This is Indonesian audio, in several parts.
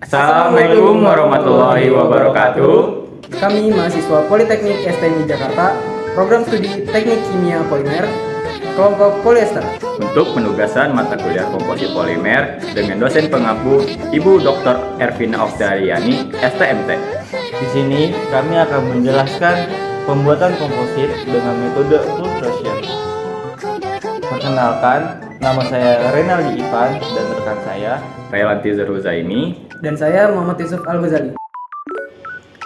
Assalamualaikum warahmatullahi wabarakatuh. Kami mahasiswa Politeknik STMI Jakarta, program studi Teknik Kimia Polimer, kelompok polyester. Untuk penugasan mata kuliah komposit polimer dengan dosen pengampu Ibu Dr. Ervina Oktaviani, STMT. Di sini kami akan menjelaskan pembuatan komposit dengan metode filtration. Perkenalkan, nama saya Renaldi Ivan dan rekan saya Raylanti Zerhuzaini. Dan saya Muhammad Yusuf Al-Ghazali.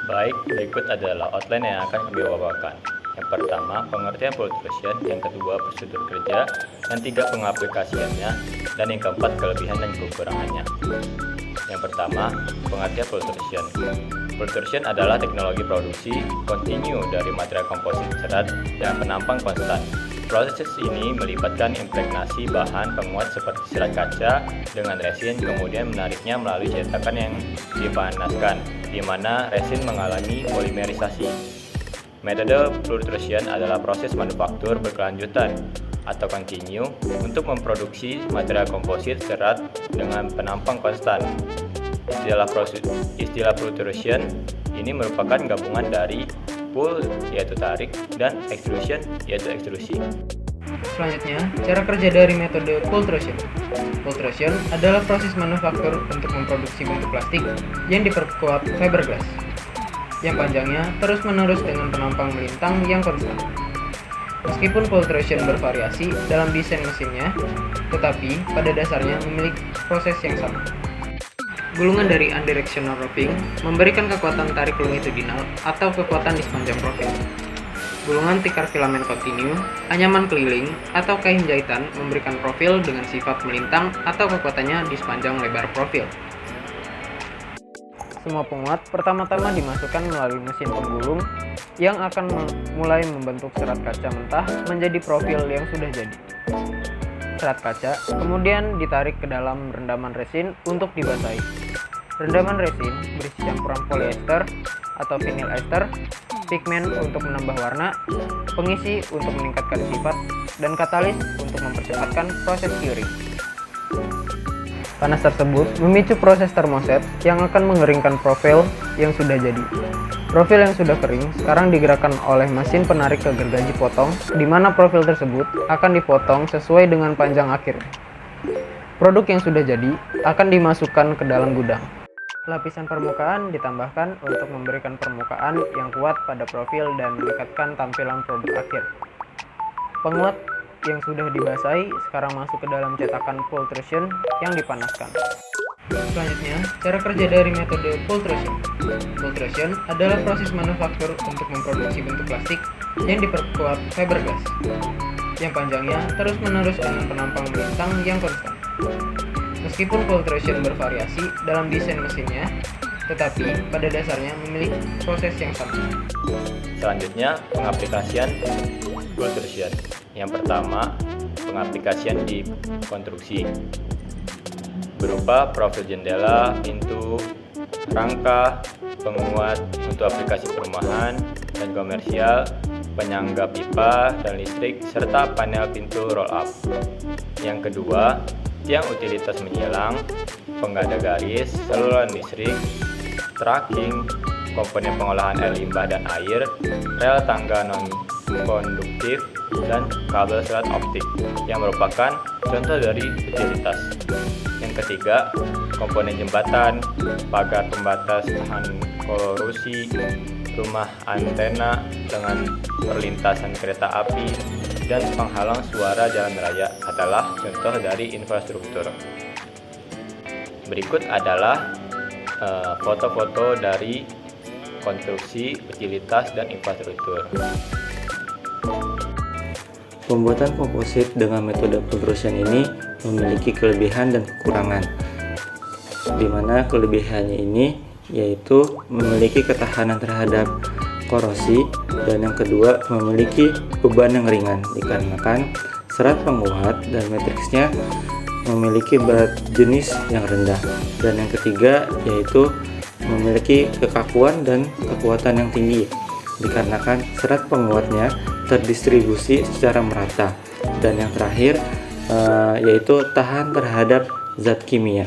Baik, berikut adalah outline yang akan kami bawakan. Yang pertama, pengertian filtration, yang kedua, prosedur kerja, yang tiga, pengaplikasiannya, dan yang keempat, kelebihan dan kekurangannya. Yang pertama, pengertian filtration. Filtration adalah teknologi produksi kontinu dari material komposit serat dan penampang konstan. Proses ini melibatkan impregnasi bahan penguat seperti serat kaca dengan resin, kemudian menariknya melalui cetakan yang dipanaskan, di mana resin mengalami polimerisasi. Metode filtration adalah proses manufaktur berkelanjutan atau kontinu untuk memproduksi material komposit serat dengan penampang konstan. Istilah filtration ini merupakan gabungan dari pull yaitu tarik dan extrusion yaitu ekstrusi. Selanjutnya, cara kerja dari metode filtration. Filtration adalah proses manufaktur untuk memproduksi bentuk plastik yang diperkuat fiberglass, yang panjangnya terus-menerus dengan penampang melintang yang konstan. Meskipun filtration bervariasi dalam desain mesinnya, tetapi pada dasarnya memiliki proses yang sama. Gulungan dari unidirectional roving memberikan kekuatan tarik longitudinal atau kekuatan di sepanjang profil. Gulungan tikar filamen kontinu, anyaman keliling, atau kain jahitan memberikan profil dengan sifat melintang atau kekuatannya di sepanjang lebar profil. Semua penguat pertama-tama dimasukkan melalui mesin penggulung yang akan mulai membentuk serat kaca mentah menjadi profil yang sudah jadi. Serat kaca kemudian ditarik ke dalam rendaman resin untuk dibasahi. Rendaman resin berisi campuran polyester atau vinyl ester, pigmen untuk menambah warna, pengisi untuk meningkatkan sifat, dan katalis untuk mempercepatkan proses curing. Panas tersebut memicu proses termoset yang akan mengeringkan profil yang sudah jadi. Profil yang sudah kering sekarang digerakkan oleh mesin penarik ke gergaji potong, di mana profil tersebut akan dipotong sesuai dengan panjang akhir. Produk yang sudah jadi akan dimasukkan ke dalam gudang. Lapisan permukaan ditambahkan untuk memberikan permukaan yang kuat pada profil dan meningkatkan tampilan produk akhir. Penguat yang sudah dibasahi sekarang masuk ke dalam cetakan filtration yang dipanaskan. Selanjutnya, cara kerja dari metode filtration. Filtration adalah proses manufaktur untuk memproduksi bentuk plastik yang diperkuat fiberglass, yang panjangnya terus-menerus dengan penampang melintang yang konstan. Meskipun filtration bervariasi dalam desain mesinnya, tetapi pada dasarnya memiliki proses yang sama. Selanjutnya, pengaplikasian filtration. Yang pertama, pengaplikasian di konstruksi berupa profil jendela, pintu, rangka, penguat untuk aplikasi perumahan dan komersial, penyangga pipa dan listrik, serta panel pintu roll up. Yang kedua, tiang utilitas menyilang, penggada garis, saluran listrik, tracking, komponen pengolahan air limbah dan air, rel tangga non-konduktif, dan kabel serat optik yang merupakan contoh dari utilitas. Yang ketiga, komponen jembatan, pagar pembatas tahan korosi, rumah antena dengan perlintasan kereta api, dan penghalang suara jalan raya adalah contoh dari infrastruktur. Berikut adalah foto-foto dari konstruksi, utilitas, dan infrastruktur. pembuatan komposit dengan metode filtration ini memiliki kelebihan dan kekurangan, di mana kelebihannya ini yaitu memiliki ketahanan terhadap korosi, dan yang kedua memiliki beban yang ringan dikarenakan serat penguat dan matriksnya memiliki berat jenis yang rendah, dan yang ketiga yaitu memiliki kekakuan dan kekuatan yang tinggi dikarenakan serat penguatnya terdistribusi secara merata, dan yang terakhir yaitu tahan terhadap zat kimia.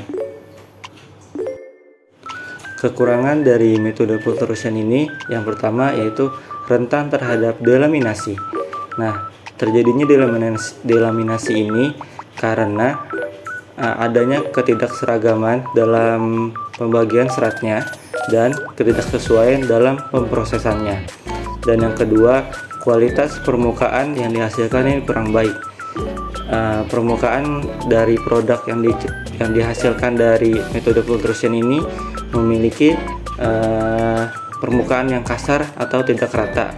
Kekurangan dari metode pultrusion ini yang pertama yaitu rentan terhadap delaminasi. Nah, terjadinya delaminasi ini karena adanya ketidakseragaman dalam pembagian seratnya dan ketidaksesuaian dalam pemprosesannya. Dan yang kedua, kualitas permukaan yang dihasilkan ini kurang baik. Permukaan dari produk yang dihasilkan dari metode pultrusion ini memiliki permukaan yang kasar atau tidak rata.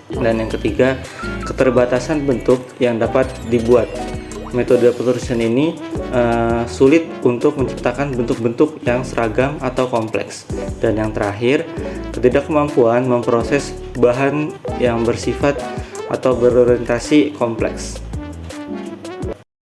Dan yang ketiga, keterbatasan bentuk yang dapat dibuat. Metode pultrusion ini sulit untuk menciptakan bentuk-bentuk yang seragam atau kompleks. Dan yang terakhir, ketidakmampuan memproses bahan yang bersifat atau berorientasi kompleks.